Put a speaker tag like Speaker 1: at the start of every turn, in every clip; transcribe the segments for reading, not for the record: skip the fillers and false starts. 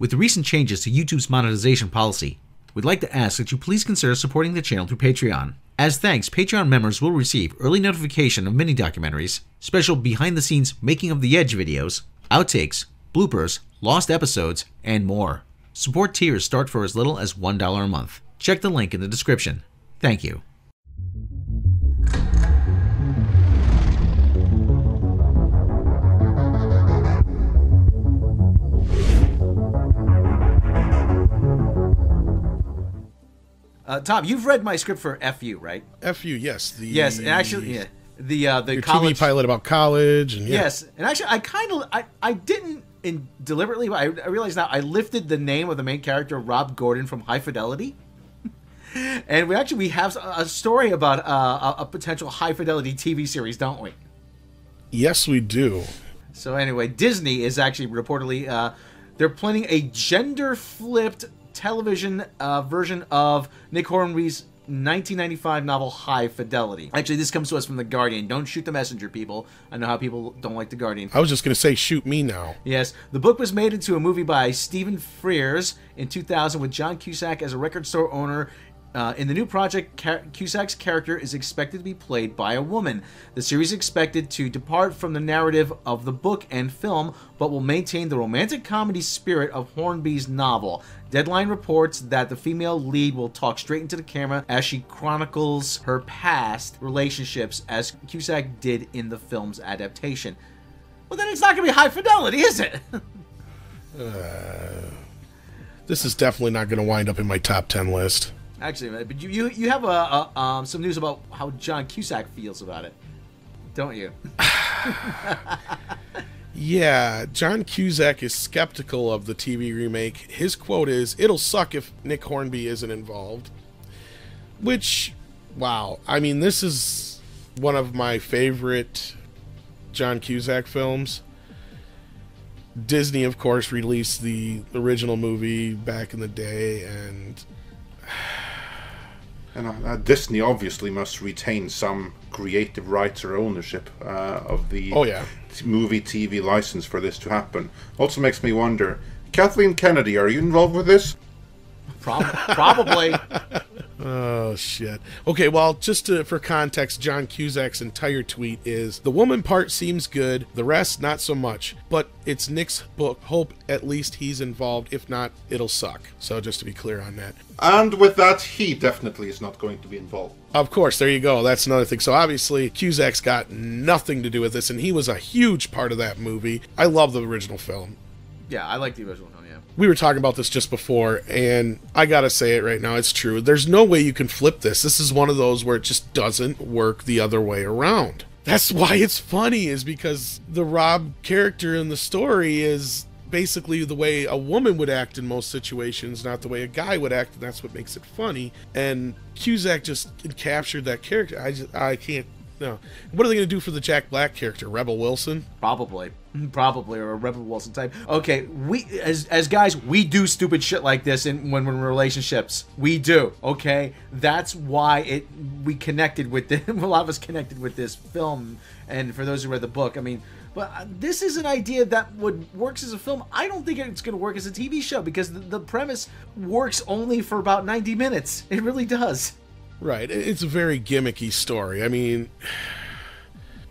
Speaker 1: With the recent changes to YouTube's monetization policy, we'd like to ask that you please consider supporting the channel through Patreon. As thanks, Patreon members will receive early notification of mini-documentaries, special behind-the-scenes making of the Edge videos, outtakes, bloopers, lost episodes, and more. Support tiers start for as little as $1 a month. Check the link in the description. Thank you. Tom, you've read my script for FU, right?
Speaker 2: FU, yes.
Speaker 1: Yes, and actually, yeah, the
Speaker 2: your
Speaker 1: college
Speaker 2: TV pilot about college, and yeah.
Speaker 1: Yes, and actually, I didn't deliberately, but I realize now I lifted the name of the main character, Rob Gordon from High Fidelity, and we have a story about a potential High Fidelity TV series, don't we?
Speaker 2: Yes, we do.
Speaker 1: So anyway, Disney is actually reportedly they're planning a gender-flipped television version of Nick Hornby's 1995 novel High Fidelity. Actually, this comes to us from The Guardian. Don't shoot the messenger, people. I know how people don't like The Guardian.
Speaker 2: I was just going to say, shoot me now.
Speaker 1: Yes. The book was made into a movie by Stephen Frears in 2000 with John Cusack as a record store owner. In the new project, Cusack's character is expected to be played by a woman. The series is expected to depart from the narrative of the book and film, but will maintain the romantic comedy spirit of Hornby's novel. Deadline reports that the female lead will talk straight into the camera as she chronicles her past relationships, as Cusack did in the film's adaptation. Well, then it's not going to be High Fidelity, is it?
Speaker 2: This is definitely not going to wind up in my top 10 list.
Speaker 1: Actually, but you have some news about how John Cusack feels about it, don't you?
Speaker 2: Yeah, John Cusack is skeptical of the TV remake. His quote is, "It'll suck if Nick Hornby isn't involved." Which, wow. I mean, this is one of my favorite John Cusack films. Disney, of course, released the original movie back in the day, and
Speaker 3: Disney obviously must retain some creative rights or ownership of the movie TV license for this to happen. Also makes me wonder, Kathleen Kennedy, are you involved with this?
Speaker 1: Probably.
Speaker 2: Oh, shit. Okay, well, just for context, John Cusack's entire tweet is, "The woman part seems good, the rest not so much, but it's Nick's book. Hope at least he's involved. If not, it'll suck." So just to be clear on that.
Speaker 3: And with that, he definitely is not going to be involved.
Speaker 2: Of course, there you go. That's another thing. So obviously, Cusack's got nothing to do with this, and he was a huge part of that movie. I love the original film.
Speaker 1: Yeah, I like the original film, yeah.
Speaker 2: We were talking about this just before, and I gotta say it right now, it's true. There's no way you can flip this. This is one of those where it just doesn't work the other way around. That's why it's funny, is because the Rob character in the story is basically the way a woman would act in most situations, not the way a guy would act, and that's what makes it funny. And Cusack just captured that character. I can't. No. What are they going to do for the Jack Black character? Rebel Wilson?
Speaker 1: Probably, or a Rebel Wilson type. Okay, we as guys, we do stupid shit like this when we're in relationships. We do. Okay, that's why we connected with this. A lot of us connected with this film, and for those who read the book, I mean, but this is an idea that works as a film. I don't think it's going to work as a TV show, because the premise works only for about 90 minutes. It really does.
Speaker 2: Right. It's a very gimmicky story. I mean,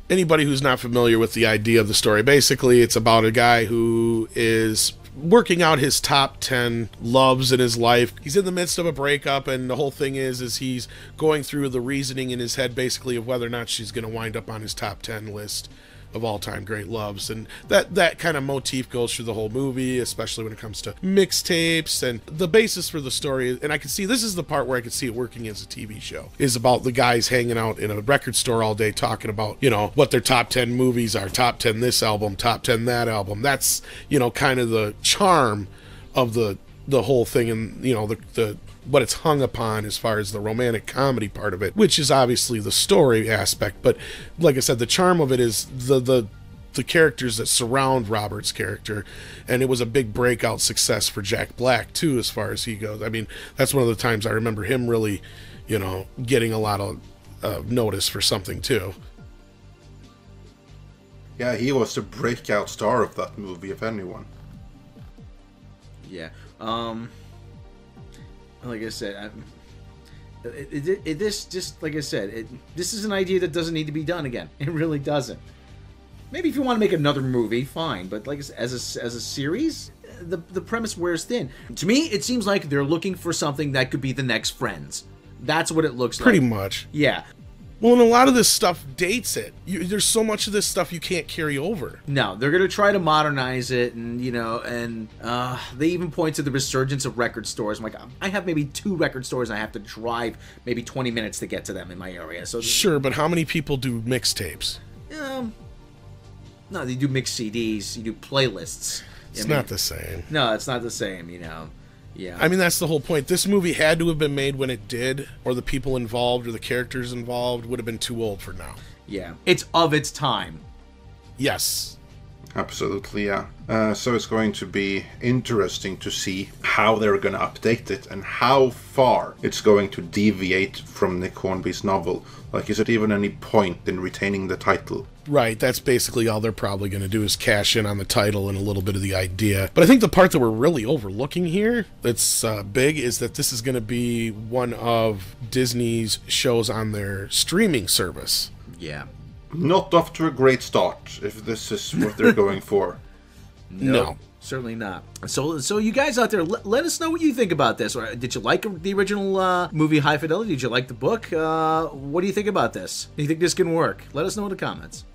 Speaker 2: anybody who's not familiar with the idea of the story, basically it's about a guy who is working out his top 10 loves in his life. He's in the midst of a breakup, and the whole thing is he's going through the reasoning in his head, basically, of whether or not she's going to wind up on his top 10 list of all-time great loves. And that kind of motif goes through the whole movie, especially when it comes to mixtapes. And the basis for the story, and I can see, this is the part where I can see it working as a TV show, is about the guys hanging out in a record store all day talking about, you know, what their top 10 movies are, top 10 this album, top 10 that album. That's, you know, kind of the charm of the whole thing, and, you know, the what it's hung upon as far as the romantic comedy part of it, which is obviously the story aspect. But like I said, the charm of it is the characters that surround Robert's character, and it was a big breakout success for Jack Black too, as far as he goes. I mean, that's one of the times I remember him really, you know, getting a lot of notice for something too.
Speaker 3: Yeah, he was the breakout star of that movie, if anyone.
Speaker 1: Yeah. Like I said, this just like I said, this is an idea that doesn't need to be done again. It really doesn't. Maybe if you want to make another movie, fine. But like as a series, the premise wears thin. To me, it seems like they're looking for something that could be the next Friends. That's what it looks like.
Speaker 2: Pretty much.
Speaker 1: Yeah.
Speaker 2: Well, and a lot of this stuff dates it. There's so much of this stuff you can't carry over.
Speaker 1: No, they're going to try to modernize it, and they even point to the resurgence of record stores. I'm like, I have maybe 2 record stores, and I have to drive maybe 20 minutes to get to them in my area. So
Speaker 2: sure, but how many people do mixtapes?
Speaker 1: No, they do mix CDs. You do playlists.
Speaker 2: It's not the same.
Speaker 1: No, it's not the same. Yeah.
Speaker 2: I mean, that's the whole point. This movie had to have been made when it did, or the people involved or the characters involved would have been too old for now.
Speaker 1: Yeah. It's of its time.
Speaker 2: Yes.
Speaker 3: Absolutely, yeah. So it's going to be interesting to see how they're going to update it and how far it's going to deviate from Nick Hornby's novel. Like, is it even any point in retaining the title?
Speaker 2: Right, that's basically all they're probably going to do is cash in on the title and a little bit of the idea. But I think the part that we're really overlooking here that's big is that this is going to be one of Disney's shows on their streaming service.
Speaker 1: Yeah.
Speaker 3: Not off to a great start, if this is what they're going for.
Speaker 2: No.
Speaker 1: Certainly not. So you guys out there, let us know what you think about this. Did you like the original movie High Fidelity? Did you like the book? What do you think about this? Do you think this can work? Let us know in the comments.